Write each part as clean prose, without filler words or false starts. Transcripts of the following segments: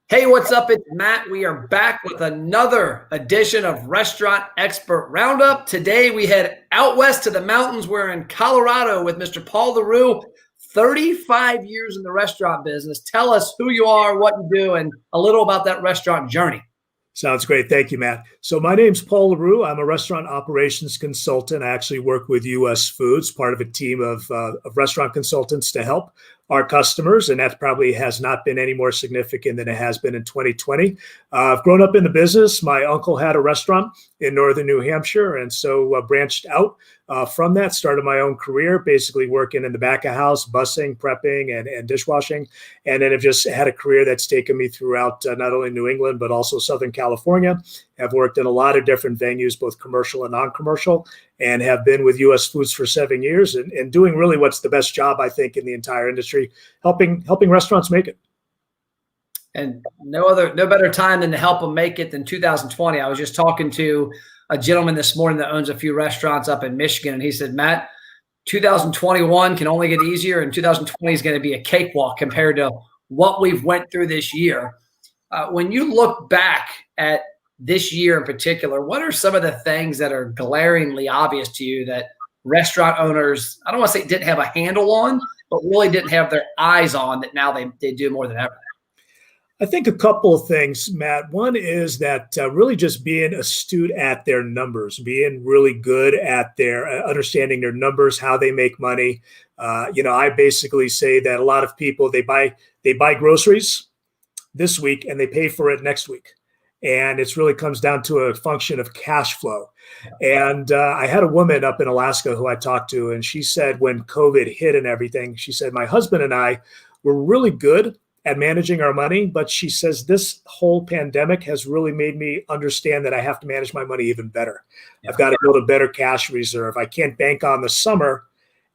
Hey, what's up? It's Matt. We are back with another edition of Restaurant Expert Roundup. Today we head out west to the mountains. We're in Colorado with Mr. Paul LaRue, 35 years in the restaurant business. Tell us who you are, what you do, and a little about that restaurant journey. Sounds great. Thank you, Matt. So my name's Paul LaRue. I'm a restaurant operations consultant. I actually work with US Foods, part of a team of restaurant consultants to help our customers. And that probably has not been any more significant than it has been in 2020. I've grown up in the business. My uncle had a restaurant in northern New Hampshire. And so branched out from that, started my own career, basically working in the back of house, bussing, prepping, and dishwashing. And then I've just had a career that's taken me throughout not only New England, but also Southern California. I've worked in a lot of different venues, both commercial and non-commercial, and have been with US Foods for 7 years and doing really what's the best job, I think, in the entire industry, helping restaurants make it. And no better time than to help them make it than 2020. I was just talking to a gentleman this morning that owns a few restaurants up in Michigan, and he said, Matt, 2021 can only get easier, and 2020 is going to be a cakewalk compared to what we've went through this year. When you look back at this year in particular, what are some of the things that are glaringly obvious to you that restaurant owners, I don't want to say didn't have a handle on, but really didn't have their eyes on that now they do more than ever? I think a couple of things, Matt. One is that really just being astute at their numbers, being really good at their understanding their numbers, how they make money. I basically say that a lot of people, they buy groceries this week and they pay for it next week. And it really comes down to a function of cash flow. And I had a woman up in Alaska who I talked to, and she said when COVID hit and everything, she said, my husband and I were really good at managing our money, but she says this whole pandemic has really made me understand that I have to manage my money even better. Yeah. I've got to build a better cash reserve. I can't bank on the summer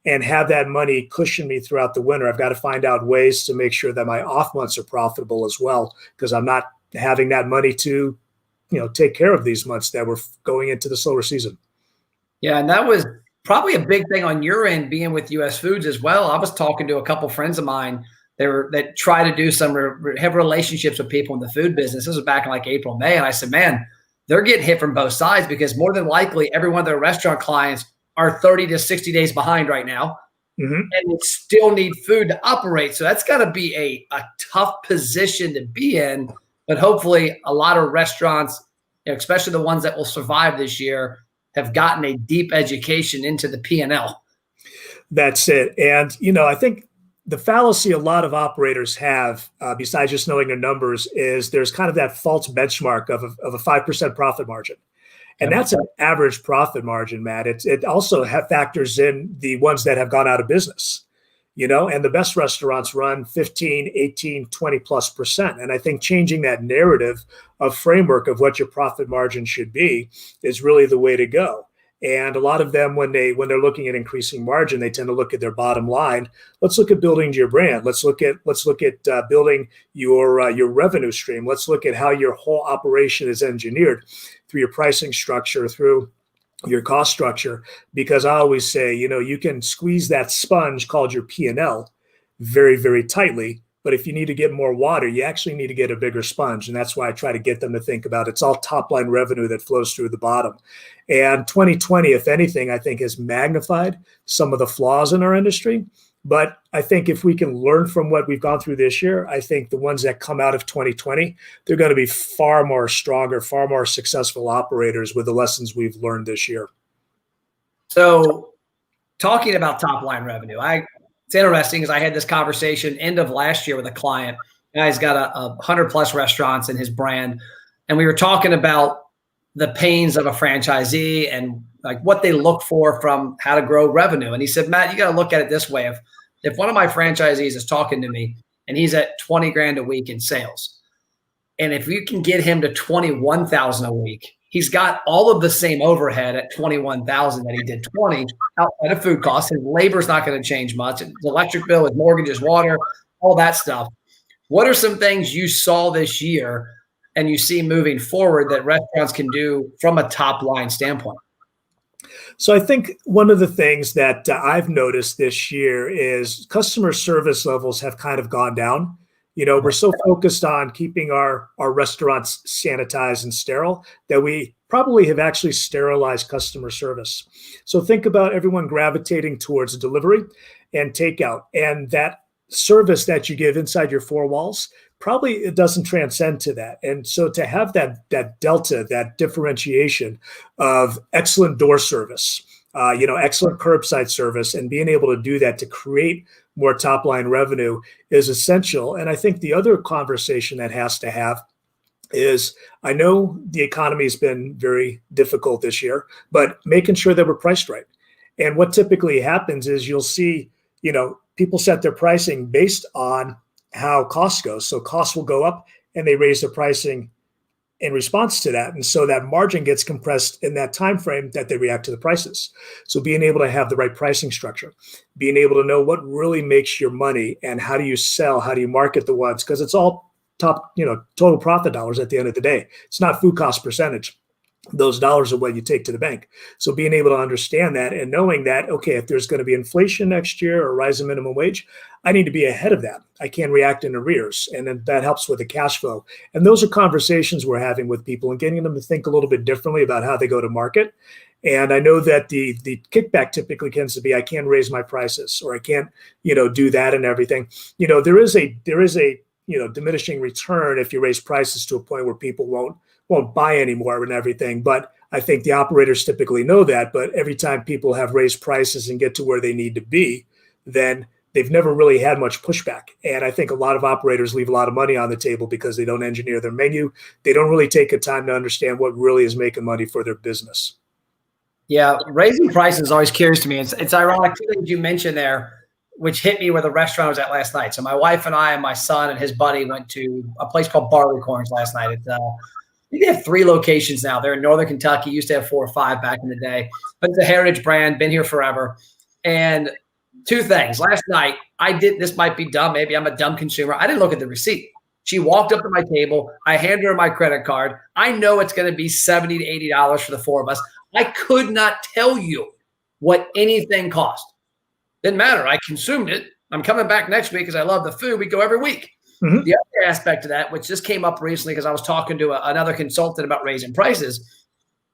and have that money cushion me throughout the winter. I've got to find out ways to make sure that my off months are profitable as well, because I'm not having that money to, take care of these months that we're going into the slower season. Yeah, and that was probably a big thing on your end, being with US Foods as well. I was talking to a couple friends of mine that try to do have relationships with people in the food business. This was back in like April, May. And I said, man, they're getting hit from both sides because more than likely every one of their restaurant clients are 30 to 60 days behind right now. Mm-hmm. And they still need food to operate. So that's got to be a tough position to be in. But hopefully a lot of restaurants, especially the ones that will survive this year, have gotten a deep education into the P&L. That's it. And, I think the fallacy a lot of operators have, besides just knowing their numbers, is there's kind of that false benchmark of a 5% profit margin. And that's an average profit margin, Matt. It also factors in the ones that have gone out of business, and the best restaurants run 15, 18, 20+%. And I think changing that narrative of framework of what your profit margin should be is really the way to go. And a lot of them, when they're looking at increasing margin, they tend to look at their bottom line. Let's look at building your brand. Let's look at building your revenue stream. Let's look at how your whole operation is engineered through your pricing structure, through your cost structure. Because I always say, you can squeeze that sponge called your P&L very, very tightly. But if you need to get more water, you actually need to get a bigger sponge. And that's why I try to get them to think about it's all top line revenue that flows through the bottom. And 2020, if anything, I think has magnified some of the flaws in our industry. But I think if we can learn from what we've gone through this year, I think the ones that come out of 2020, they're going to be far more stronger, far more successful operators with the lessons we've learned this year. So talking about top line revenue, it's interesting because I had this conversation end of last year with a client. Guy's got 100+ restaurants in his brand. And we were talking about the pains of a franchisee and like what they look for from how to grow revenue. And he said, Matt, you got to look at it this way. If one of my franchisees is talking to me and he's at 20 grand a week in sales, and if you can get him to 21,000 a week, he's got all of the same overhead at 21,000 that he did 20 outside of food costs. His labor's not going to change much. His electric bill, his mortgage, his water, all that stuff. What are some things you saw this year and you see moving forward that restaurants can do from a top line standpoint? So I think one of the things that I've noticed this year is customer service levels have kind of gone down. We're so focused on keeping our restaurants sanitized and sterile that we probably have actually sterilized customer service. So think about everyone gravitating towards delivery and takeout, and that service that you give inside your four walls, probably it doesn't transcend to that. And so to have that delta, that differentiation of excellent door service, excellent curbside service, and being able to do that to create more top line revenue is essential. And I think the other conversation that has to have is, I know the economy has been very difficult this year, but making sure that we're priced right. And what typically happens is you'll see, people set their pricing based on how costs go. So costs will go up and they raise their pricing in response to that. And so that margin gets compressed in that time frame that they react to the prices. So being able to have the right pricing structure, being able to know what really makes your money and how do you sell, how do you market the ones, because it's all total profit dollars at the end of the day. It's not food cost percentage. Those dollars are what you take to the bank. So being able to understand that and knowing that, okay, if there's going to be inflation next year or rise in minimum wage, I need to be ahead of that. I can't react in arrears. And then that helps with the cash flow. And those are conversations we're having with people and getting them to think a little bit differently about how they go to market. And I know that the kickback typically tends to be, I can't raise my prices, or I can't, do that and everything. There is a diminishing return if you raise prices to a point where people won't buy anymore and everything. But I think the operators typically know that. But every time people have raised prices and get to where they need to be, then they've never really had much pushback. And I think a lot of operators leave a lot of money on the table because they don't engineer their menu. They don't really take the time to understand what really is making money for their business. Yeah, raising prices is always curious to me. It's ironic, two things you mentioned there, which hit me where the restaurant I was at last night. So my wife and I and my son and his buddy went to a place called Barleycorns last night. They have 3 locations now. They're in Northern Kentucky. Used to have 4 or 5 back in the day. But it's a heritage brand, been here forever. And 2 things. Last night, this might be dumb. Maybe I'm a dumb consumer. I didn't look at the receipt. She walked up to my table. I handed her my credit card. I know it's going to be $70 to $80 for the 4 of us. I could not tell you what anything cost. Didn't matter. I consumed it. I'm coming back next week because I love the food. We go every week. Mm-hmm. The other aspect of that, which just came up recently because I was talking to another consultant about raising prices,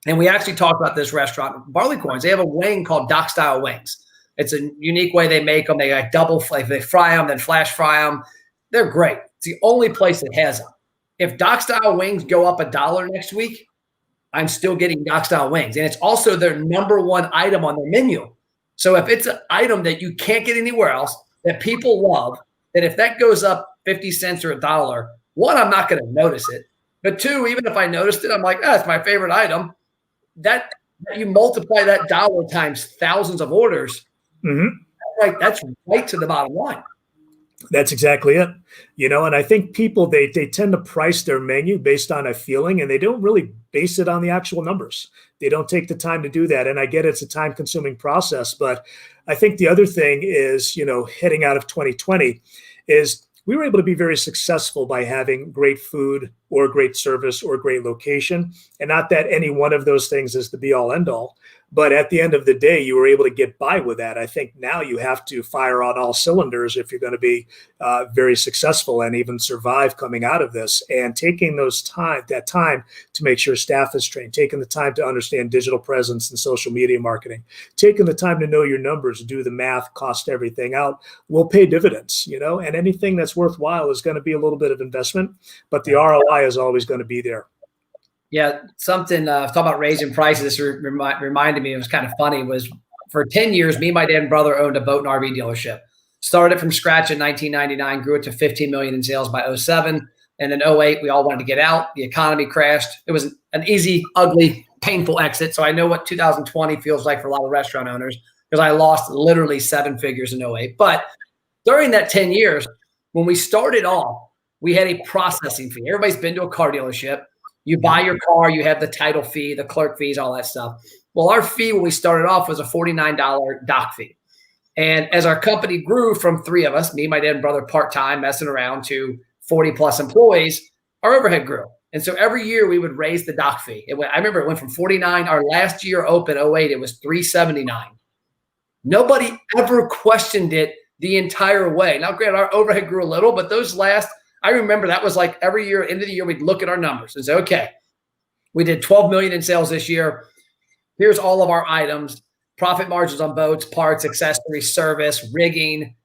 and we actually talked about this restaurant, Barleycorns. They have a wing called Dock Style Wings. It's a unique way they make them. They like they fry them, then flash fry them. They're great. It's the only place that has them. If Dock Style Wings go up $1 next week, I'm still getting Dock Style Wings. And it's also their #1 item on their menu. So if it's an item that you can't get anywhere else, that people love, that if that goes up 50 cents or $1, 1, I'm not going to notice it. But 2, even if I noticed it, I'm like, it's my favorite item. That you multiply that dollar times thousands of orders, mm-hmm. That's right to the bottom line. That's exactly it. And I think people, they tend to price their menu based on a feeling, and they don't really base it on the actual numbers. They don't take the time to do that. And I get it's a time consuming process, but I think the other thing is, heading out of 2020 is we were able to be very successful by having great food or great service or great location. And not that any one of those things is the be all end all, but at the end of the day, you were able to get by with that. I think now you have to fire on all cylinders if you're going to be very successful and even survive coming out of this. And taking that time to make sure staff is trained, taking the time to understand digital presence and social media marketing, taking the time to know your numbers, do the math, cost everything out, will pay dividends. And anything that's worthwhile is going to be a little bit of investment, but the ROI is always going to be there. Yeah, something talking about raising prices. This reminded me, it was kind of funny, was for 10 years, me, my dad, and brother owned a boat and RV dealership. Started from scratch in 1999, grew it to $15 million in sales by 2007. And then 2008, we all wanted to get out. The economy crashed. It was an easy, ugly, painful exit. So I know what 2020 feels like for a lot of restaurant owners because I lost literally 7 figures in 2008. But during that 10 years, when we started off, we had a processing fee. Everybody's been to a car dealership. You buy your car, you have the title fee, the clerk fees, all that stuff. Well, our fee when we started off was a $49 dock fee. And as our company grew from 3 of us, me, my dad, and brother part-time messing around, to 40 plus employees, our overhead grew. And so every year we would raise the dock fee. I remember it went from 49, our last year open, 2008, it was $379. Nobody ever questioned it the entire way. Now, granted, our overhead grew a little, but those last, I remember that was like every year, end of the year, we'd look at our numbers and say, okay, we did 12 million in sales this year. Here's all of our items, profit margins on boats, parts, accessories, service, rigging,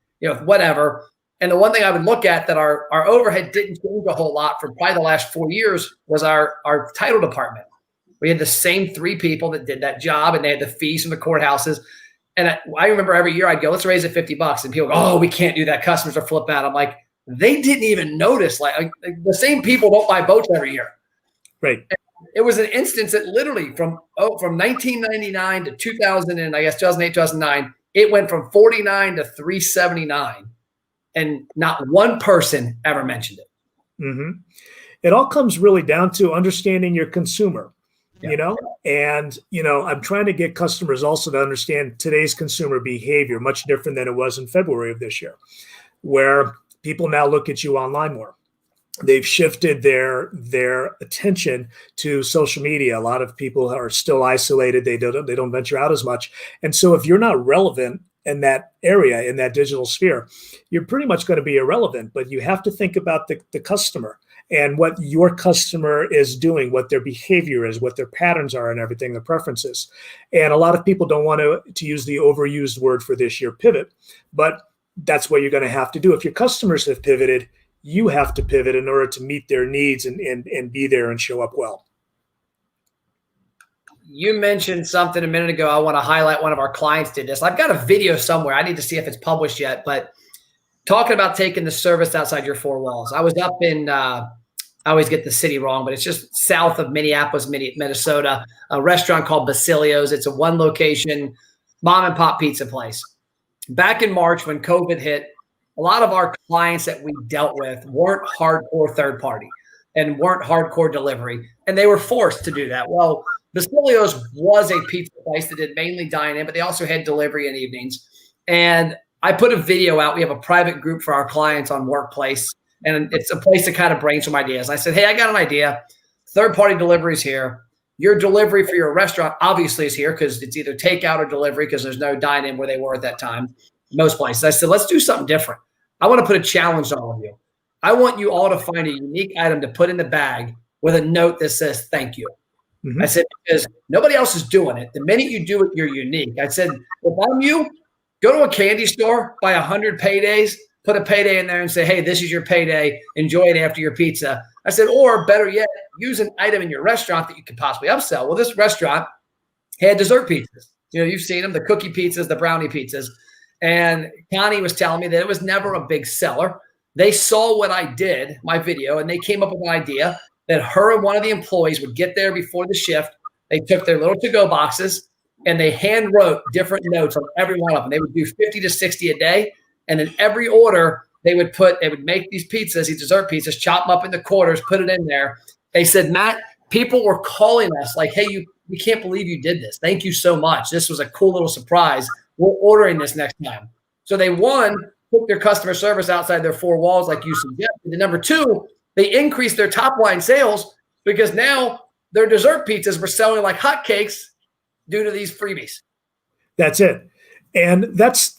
whatever. And the one thing I would look at that our overhead didn't change a whole lot for probably the last 4 years was our title department. We had the same 3 people that did that job, and they had the fees from the courthouses. And I remember every year I'd go, let's raise it $50. And people go, oh, we can't do that. Customers are flipping out. I'm like, they didn't even notice. Like the same people don't buy boats every year. Right. And it was an instance that literally from 1999 to 2000 and I guess 2008, 2009, it went from 49 to 379. And not one person ever mentioned it. Mm-hmm. It all comes really down to understanding your consumer, Yeah. and, I'm trying to get customers also to understand today's consumer behavior, much different than it was in February of this year, where people now look at you online more. They've shifted their attention to social media. A lot of people are still isolated. They don't venture out as much. And so if you're not relevant in that area, in that digital sphere, you're pretty much going to be irrelevant. But you have to think about the customer and what your customer is doing, what their behavior is, what their patterns are and everything, their preferences. And a lot of people don't want to use the overused word for this year, pivot, but that's what you're going to have to do. If your customers have pivoted, you have to pivot in order to meet their needs and be there and show up well. You mentioned something a minute ago. I want to highlight one of our clients did this. I've got a video somewhere. I need to see if it's published yet, but talking about taking the service outside your 4 walls. I was up in, I always get the city wrong, but it's just south of Minneapolis, Minnesota, a restaurant called Basilio's. It's a 1 location mom and pop pizza place. Back in March when COVID hit, a lot of our clients that we dealt with weren't hardcore third party and weren't hardcore delivery, and they were forced to do that. Well, Basilio's was a pizza place that did mainly dine-in, but they also had delivery in evenings. And I put a video out. We have a private group for our clients on Workplace, and it's a place to kind of brainstorm ideas. I said, hey, I got an idea. Third-party delivery is here. Your delivery for your restaurant obviously is here because it's either takeout or delivery because there's no dine-in where they were at that time, most places. I said, let's do something different. I want to put a challenge on all of you. I want you all to find a unique item to put in the bag with a note that says, thank you. Mm-hmm. I said, because nobody else is doing it. The minute you do it, you're unique. I said, if I'm you, go to a candy store, buy 100 paydays, put a payday in there and say, hey, this is your payday. Enjoy it after your pizza. I said, or better yet, use an item in your restaurant that you could possibly upsell. Well, this restaurant had dessert pizzas. You've seen them, the cookie pizzas, the brownie pizzas. And Connie was telling me that it was never a big seller. They saw what I did, my video, and they came up with an idea that her and one of the employees would get there before the shift. They took their little to-go boxes and they hand wrote different notes on every one of them. They would do 50 to 60 a day. And in every order, they would make these pizzas, these dessert pizzas, chop them up into quarters, put it in there. They said, Matt, people were calling us like, hey, we can't believe you did this. Thank you so much. This was a cool little surprise. We're ordering this next time. So they, one, put their customer service outside their 4 walls like you suggested. And number 2, they increased their top line sales because now their dessert pizzas were selling like hotcakes due to these freebies. That's it. And that's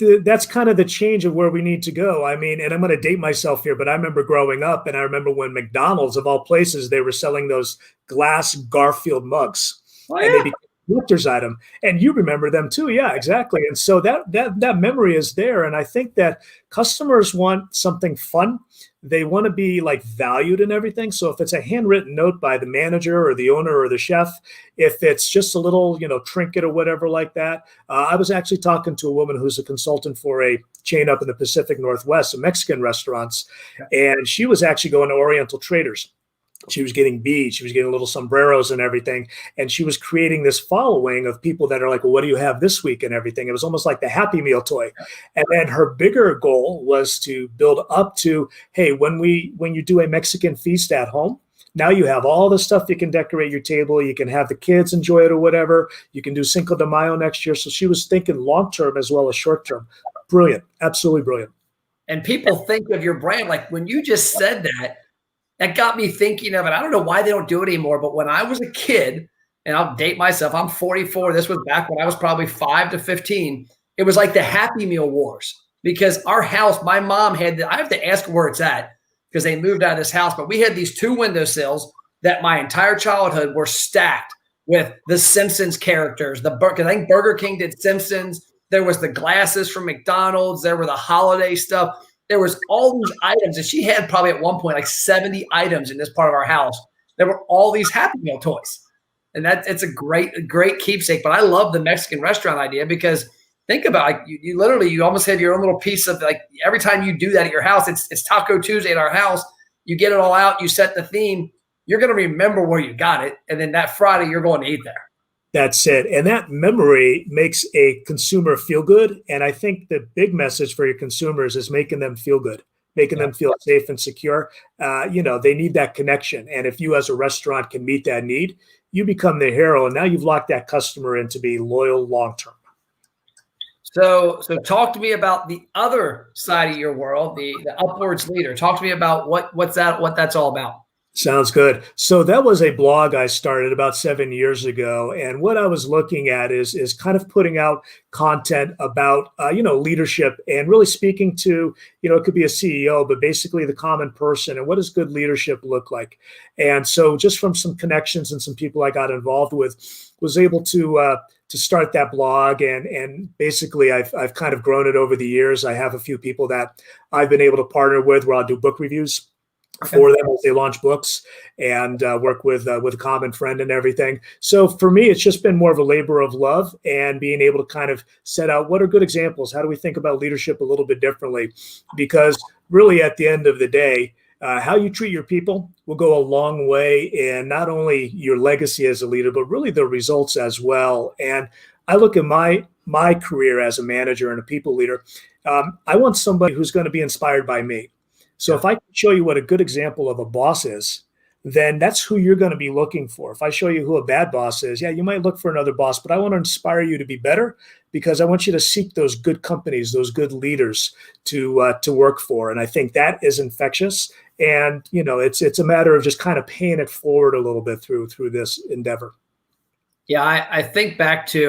kind of the change of where we need to go. I mean, and I'm going to date myself here, but I remember growing up and I remember when McDonald's, of all places, they were selling those glass Garfield mugs. Oh, and yeah. they became a collector's item. And you remember them too. Yeah, exactly. And so that memory is there. And I think that customers want something fun. They want to be like valued and everything. So if it's a handwritten note by the manager or the owner or the chef, if it's just a little, trinket or whatever like that. I was actually talking to a woman who's a consultant for a chain up in the Pacific Northwest, of Mexican restaurants. And she was actually going to Oriental Traders. She was getting beads. She was getting little sombreros and everything. And she was creating this following of people that are like, well, what do you have this week and everything? It was almost like the Happy Meal toy. And then her bigger goal was to build up to, hey, when you do a Mexican feast at home, now you have all the stuff you can decorate your table. You can have the kids enjoy it or whatever. You can do Cinco de Mayo next year. So she was thinking long-term as well as short-term. Brilliant. Absolutely brilliant. And people think of your brand, like when you just said that got me thinking of it. I don't know why they don't do it anymore, but when I was a kid, and I'll date myself, I'm 44. This was back when I was probably 5 to 15. It was like the Happy Meal wars because our house, my mom I have to ask where it's at because they moved out of this house. But we had these 2 windowsills that my entire childhood were stacked with the Simpsons characters. Because I think Burger King did Simpsons. There was the glasses from McDonald's. There were the holiday stuff. There was all these items. And she had probably at one point like 70 items in this part of our house. There were all these Happy Meal toys. And it's a great keepsake. But I love the Mexican restaurant idea because think about it, you literally, you almost have your own little piece of like every time you do that at your house, it's Taco Tuesday at our house. You get it all out. You set the theme. You're going to remember where you got it. And then that Friday, you're going to eat there. That's it. And that memory makes a consumer feel good. And I think the big message for your consumers is making them feel good, making them feel safe and secure. They need that connection. And if you as a restaurant can meet that need, you become the hero. And now you've locked that customer in to be loyal long-term. So talk to me about the other side of your world, the Upwards Leader. Talk to me about what that's all about. Sounds good. So that was a blog I started about 7 years ago. And what I was looking at is kind of putting out content about, leadership and really speaking to, it could be a CEO, but basically the common person and what does good leadership look like? And so just from some connections and some people I got involved with, was able to start that blog. And basically I've kind of grown it over the years. I have a few people that I've been able to partner with where I'll do book reviews for them as they launch books and work with a common friend and everything. So for me, it's just been more of a labor of love and being able to kind of set out what are good examples. How do we think about leadership a little bit differently? Because really at the end of the day, how you treat your people will go a long way in not only your legacy as a leader, but really the results as well. And I look at my career as a manager and a people leader. I want somebody who's going to be inspired by me. So if I can show you what a good example of a boss is, then that's who you're going to be looking for. If I show you who a bad boss is, you might look for another boss, but I want to inspire you to be better because I want you to seek those good companies, those good leaders to work for. And I think that is infectious. And, it's a matter of just kind of paying it forward a little bit through this endeavor. Yeah, I think back to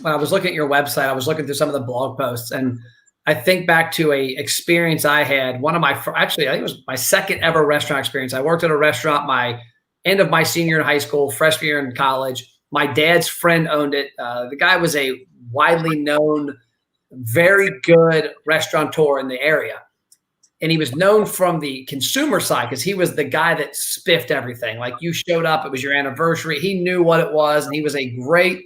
when I was looking at your website, I was looking through some of the blog posts, and I think back to a experience I had. I think it was my second ever restaurant experience. I worked at a restaurant my end of my senior in high school, freshman year in college. My dad's friend owned it. The guy was a widely known, very good restaurateur in the area. And he was known from the consumer side because he was the guy that spiffed everything. Like you showed up, it was your anniversary. He knew what it was, and he was a great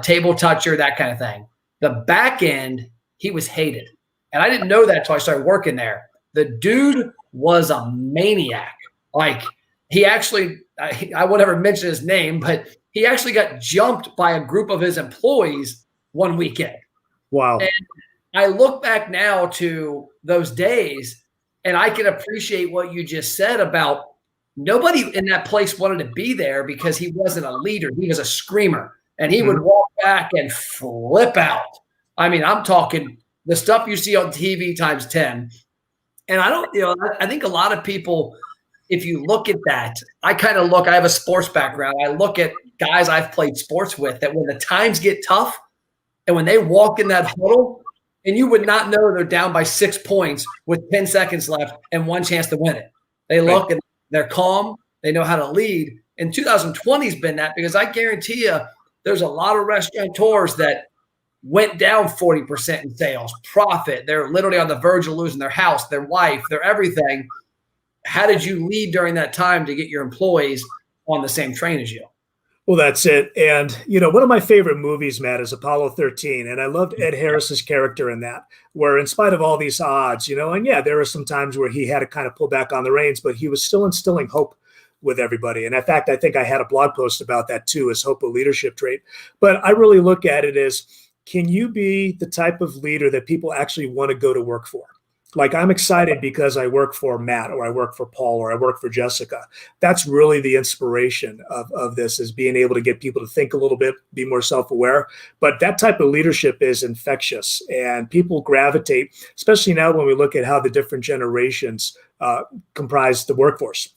table toucher, that kind of thing. The back end, he was hated. And I didn't know that until I started working there. The dude was a maniac. Like he actually, I won't ever mention his name, but he actually got jumped by a group of his employees one weekend. Wow. And I look back now to those days and I can appreciate what you just said about nobody in that place wanted to be there because he wasn't a leader. He was a screamer and he would walk back and flip out. I mean, I'm talking the stuff you see on TV times 10. And I think a lot of people, if you look at that, I have a sports background. I look at guys I've played sports with that when the times get tough and when they walk in that huddle and you would not know they're down by 6 points with 10 seconds left and one chance to win it. They look and they're calm. They know how to lead. And 2020 has been that because I guarantee you there's a lot of restaurateurs that went down 40% in sales, profit. They're literally on the verge of losing their house, their wife, their everything. How did you lead during that time to get your employees on the same train as you? Well, that's it. And, one of my favorite movies, Matt, is Apollo 13. And I loved Ed Harris's character in that, where in spite of all these odds, and there were some times where he had to kind of pull back on the reins, but he was still instilling hope with everybody. And in fact, I think I had a blog post about that too, as hope a leadership trait. But I really look at it as, can you be the type of leader that people actually want to go to work for? Like I'm excited because I work for Matt or I work for Paul or I work for Jessica. That's really the inspiration of this, is being able to get people to think a little bit, be more self-aware. But that type of leadership is infectious and people gravitate, especially now when we look at how the different generations comprise the workforce.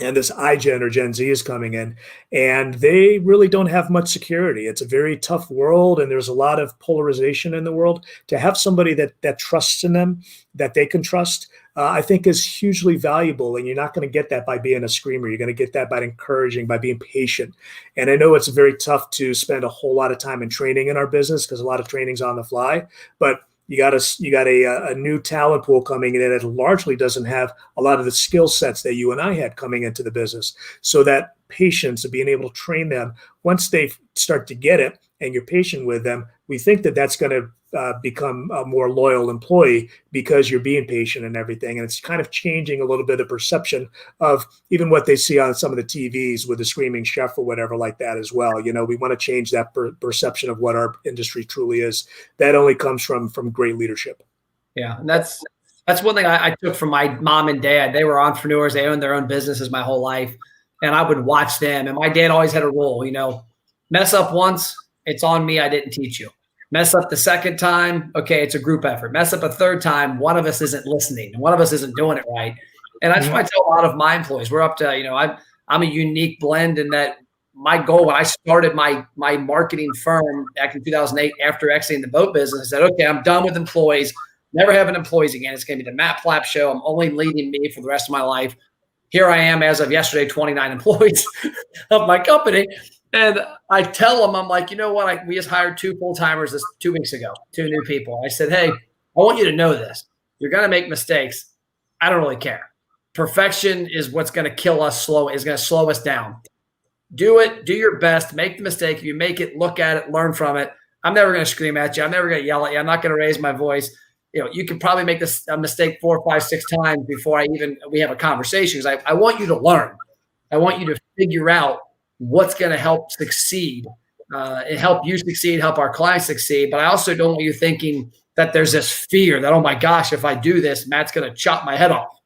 and this iGen or Gen Z is coming in, and they really don't have much security. It's a very tough world, and there's a lot of polarization in the world. To have somebody that trusts in them, that they can trust, I think is hugely valuable. And you're not going to get that by being a screamer. You're going to get that by encouraging, by being patient. And I know it's very tough to spend a whole lot of time in training in our business because a lot of training's on the fly, but you got a new talent pool coming in that largely doesn't have a lot of the skill sets that you and I had coming into the business. So that patience of being able to train them, once they start to get it and you're patient with them, we think that that's going to become a more loyal employee because you're being patient and everything. And it's kind of changing a little bit of perception of even what they see on some of the TVs with the screaming chef or whatever like that as well. You know, we want to change that perception of what our industry truly is. That only comes from great leadership. Yeah, and that's one thing I took from my mom and dad. They were entrepreneurs. They owned their own businesses my whole life, and I would watch them. And my dad always had a rule, you know, mess up once, it's on me. I didn't teach you. Mess up the second time, okay, it's a group effort. Mess up a third time, one of us isn't listening, and one of us isn't doing it right. And that's why I tell a lot of my employees, we're up to, you know, I'm a unique blend in that my goal when I started my marketing firm back in 2008 after exiting the boat business, I said, okay, I'm done with employees, never having employees again. It's going to be the Matt Flap show. I'm only leading me for the rest of my life. Here I am as of yesterday, 29 employees of my company. And I tell them, I'm like, you know what? We just hired 2 full-timers 2 weeks ago, 2 new people. I said, hey, I want you to know this. You're going to make mistakes. I don't really care. Perfection is what's going to kill us is going to slow us down. Do it. Do your best. Make the mistake. If you make it, look at it, learn from it. I'm never going to scream at you. I'm never going to yell at you. I'm not going to raise my voice. You know, you can probably make a mistake 4, 5, 6 times before we have a conversation. Because I want you to learn. I want you to figure out what's going to help succeed and help you succeed, help our clients succeed. But I also don't want you thinking that there's this fear that, oh my gosh, if I do this, Matt's going to chop my head off.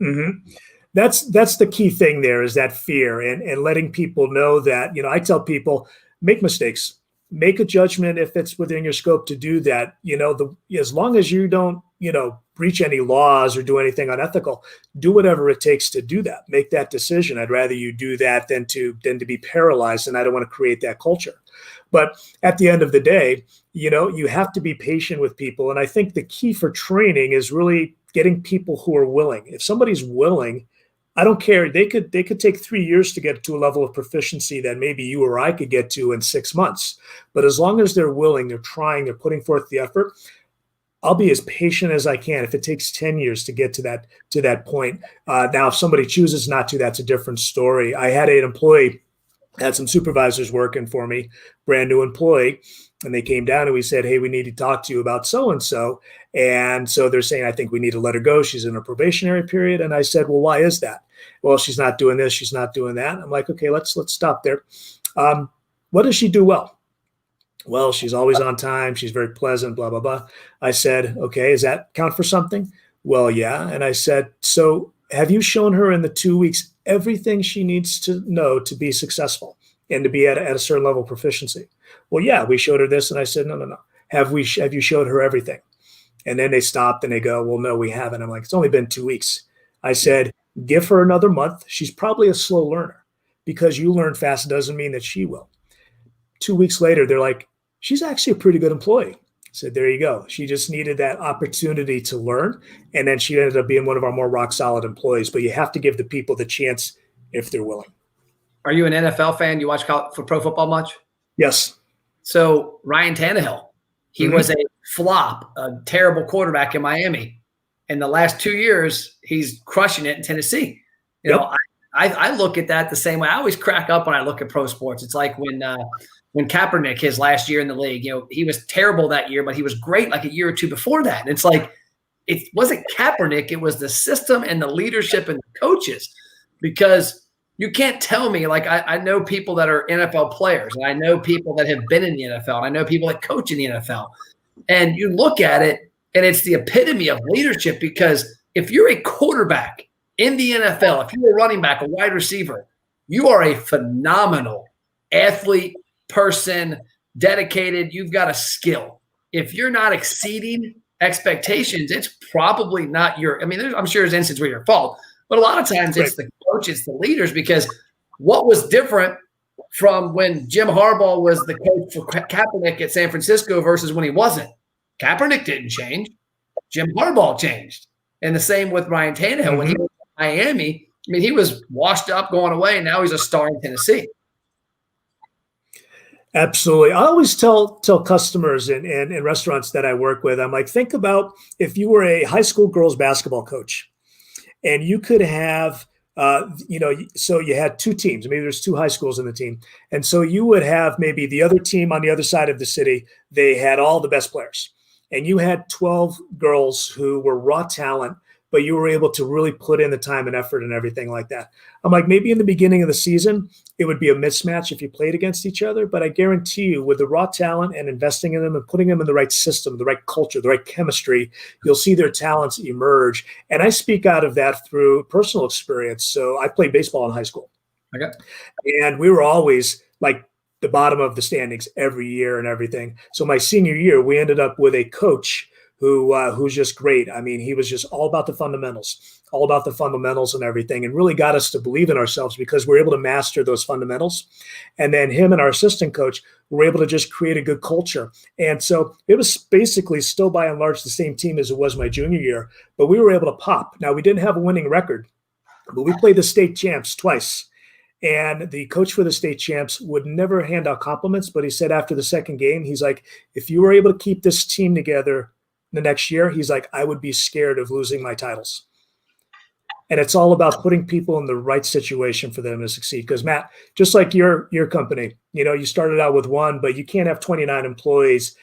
Mm-hmm. That's the key thing there is that fear and letting people know that, you know, I tell people, make mistakes, make a judgment if it's within your scope to do that. You know, as long as you don't, you know, breach any laws or do anything unethical, do whatever it takes to do that. Make that decision. I'd rather you do that than to be paralyzed. And I don't want to create that culture. But at the end of the day, you know, you have to be patient with people. And I think the key for training is really getting people who are willing. If somebody's willing, I don't care. They could take 3 years to get to a level of proficiency that maybe you or I could get to in 6 months. But as long as they're willing, they're trying, they're putting forth the effort, I'll be as patient as I can. If it takes 10 years to get to that point. Now, if somebody chooses not to, that's a different story. I had an employee, had some supervisors working for me, brand new employee, and they came down and we said, hey, we need to talk to you about so-and-so. And so they're saying, I think we need to let her go. She's in a probationary period. And I said, well, why is that? Well, she's not doing this. She's not doing that. I'm like, okay, let's stop there. What does she do well? Well, she's always on time. She's very pleasant, blah, blah, blah. I said, okay, does that count for something? Well, yeah. And I said, so have you shown her in the 2 weeks everything she needs to know to be successful and to be at a certain level of proficiency? Well, yeah, we showed her this. And I said, no. Have you showed her everything? And then they stopped and they go, well, no, we haven't. I'm like, it's only been 2 weeks. I said, give her another month. She's probably a slow learner because you learn fast doesn't mean that she will. 2 weeks later, they're like, she's actually a pretty good employee. I said, there you go. She just needed that opportunity to learn. And then she ended up being one of our more rock solid employees. But you have to give the people the chance if they're willing. Are you an NFL fan? You watch for pro football much? Yes. So Ryan Tannehill, he was a flop, a terrible quarterback in Miami. In the last 2 years, he's crushing it in Tennessee. You know, I look at that the same way. I always crack up when I look at pro sports. It's like when Kaepernick, his last year in the league, you know, he was terrible that year, but he was great like a year or two before that. And it's like, it wasn't Kaepernick. It was the system and the leadership and the coaches, because you can't tell me, like, I know people that are NFL players, and I know people that have been in the NFL, and I know people that coach in the NFL. And you look at it, and it's the epitome of leadership, because if you're a quarterback in the NFL, if you're a running back, a wide receiver, you are a phenomenal athlete, person, dedicated. You've got a skill. If you're not exceeding expectations, it's probably not I'm sure there's instances where you're at fault, but a lot of times it's the coach, it's the leaders, because what was different from when Jim Harbaugh was the coach for Kaepernick at San Francisco versus when he wasn't? Kaepernick didn't change. Jim Harbaugh changed. And the same with Ryan Tannehill. When he was in Miami, I mean, he was washed up going away, and now he's a star in Tennessee. Absolutely. I always tell customers in restaurants that I work with, I'm like, think about if you were a high school girls basketball coach and you could have, so you had two teams, maybe there's two high schools in the team. And so you would have maybe the other team on the other side of the city, they had all the best players. And you had 12 girls who were raw talent, but you were able to really put in the time and effort and everything like that. I'm like, maybe in the beginning of the season, it would be a mismatch if you played against each other. But I guarantee you, with the raw talent and investing in them and putting them in the right system, the right culture, the right chemistry, you'll see their talents emerge. And I speak out of that through personal experience. So I played baseball in high school. Okay. And we were always like the bottom of the standings every year and everything. So my senior year, we ended up with a coach who's just great. I mean, he was just all about the fundamentals and everything, and really got us to believe in ourselves because we're able to master those fundamentals. And then him and our assistant coach were able to just create a good culture. And so it was basically still by and large the same team as it was my junior year, but we were able to pop. Now, we didn't have a winning record, but we played the state champs twice. And the coach for the state champs would never hand out compliments, but he said after the second game, he's like, if you were able to keep this team together the next year, he's like, I would be scared of losing my titles. And it's all about putting people in the right situation for them to succeed. Because Matt, just like your company, you started out with one, but you can't have 29 employees.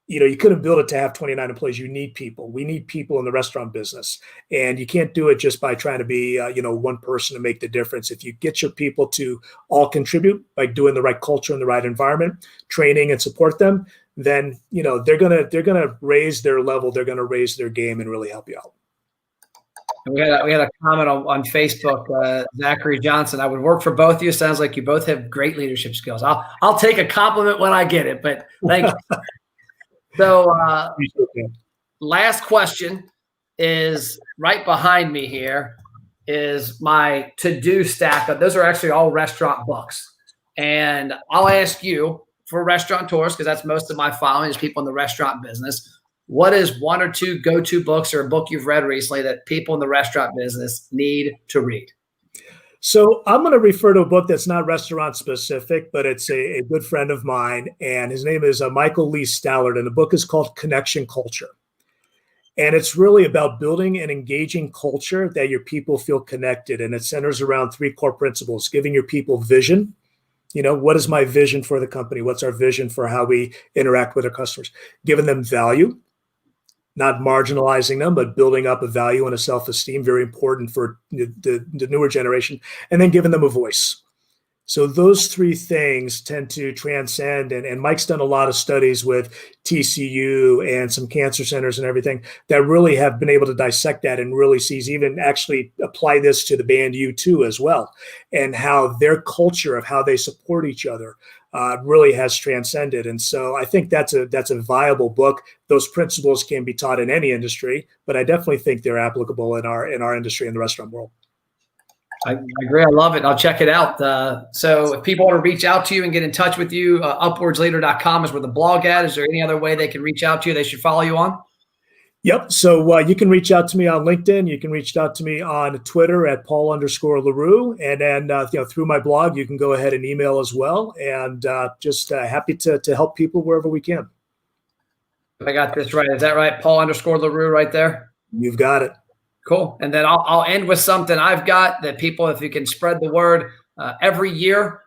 You couldn't build it to have 29 employees. You need people. We need people in the restaurant business. And you can't do it just by trying to be, one person to make the difference. If you get your people to all contribute by doing the right culture and the right environment, training and support them, then, they're going to raise their level. They're going to raise their game and really help you out. We had a comment on Facebook, Zachary Johnson. I would work for both of you. Sounds like you both have great leadership skills. I'll take a compliment when I get it, but thank you. So last question is right behind me here is my to-do stack. Those are actually all restaurant books. And I'll ask you for restaurateurs, because that's most of my following is people in the restaurant business. What is one or two go-to books or a book you've read recently that people in the restaurant business need to read? So I'm going to refer to a book that's not restaurant specific, but it's a good friend of mine, and his name is Michael Lee Stallard, and the book is called Connection Culture. And it's really about building an engaging culture that your people feel connected, and it centers around three core principles: giving your people vision. What is my vision for the company? What's our vision for how we interact with our customers? Giving them value, not marginalizing them, but building up a value and a self-esteem, very important for the newer generation, and then giving them a voice. So those three things tend to transcend, and Mike's done a lot of studies with TCU and some cancer centers and everything that really have been able to dissect that and really sees, even actually apply this to the band U2 as well, and how their culture of how they support each other really has transcended. And so I think that's a viable book. Those principles can be taught in any industry, but I definitely think they're applicable in our industry, in the restaurant world. I agree. I love it. I'll check it out. So if people want to reach out to you and get in touch with you, upwardsleader.com is where the blog at. Is there any other way they can reach out to you? They should follow you on? Yep. So you can reach out to me on LinkedIn. You can reach out to me on Twitter at Paul_LaRue. And then, through my blog, you can go ahead and email as well. And just happy to help people wherever we can. I got this right. Is that right? Paul_LaRue right there? You've got it. Cool. And then I'll end with something I've got that people, if you can spread the word, every year,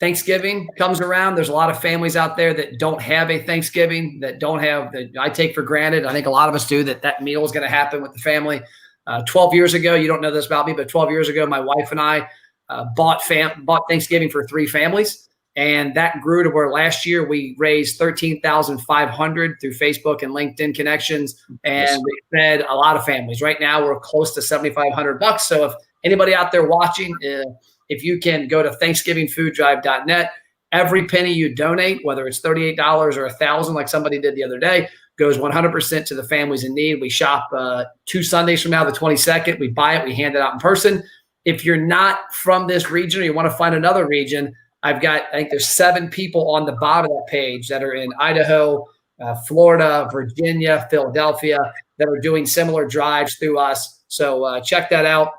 Thanksgiving comes around. There's a lot of families out there that don't have a Thanksgiving, that I take for granted. I think a lot of us do, that meal is going to happen with the family. 12 years ago, you don't know this about me, but 12 years ago, my wife and I bought Thanksgiving for 3 families. And that grew to where last year we raised $13,500 through Facebook and LinkedIn connections, and we fed a lot of families. Right now, we're close to $7,500. So if anybody out there watching, if you can go to ThanksgivingFoodDrive.net, every penny you donate, whether it's $38 or $1,000, like somebody did the other day, goes 100% to the families in need. We shop 2 Sundays from now, the 22nd. We buy it, we hand it out in person. If you're not from this region or you want to find another region, I think there's 7 people on the bottom of that page that are in Idaho, Florida, Virginia, Philadelphia, that are doing similar drives through us. So check that out.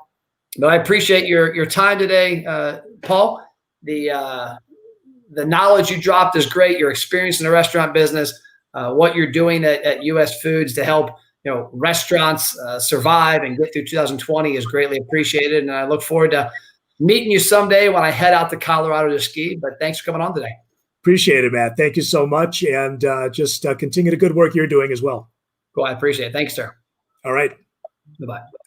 But I appreciate your time today, Paul. The knowledge you dropped is great. Your experience in the restaurant business, what you're doing at US Foods to help restaurants survive and get through 2020 is greatly appreciated. And I look forward to meeting you someday when I head out to Colorado to ski. But thanks for coming on today. Appreciate it, Matt. Thank you so much. And just continue the good work you're doing as well. Cool. I appreciate it. Thanks, sir. All right. Bye-bye.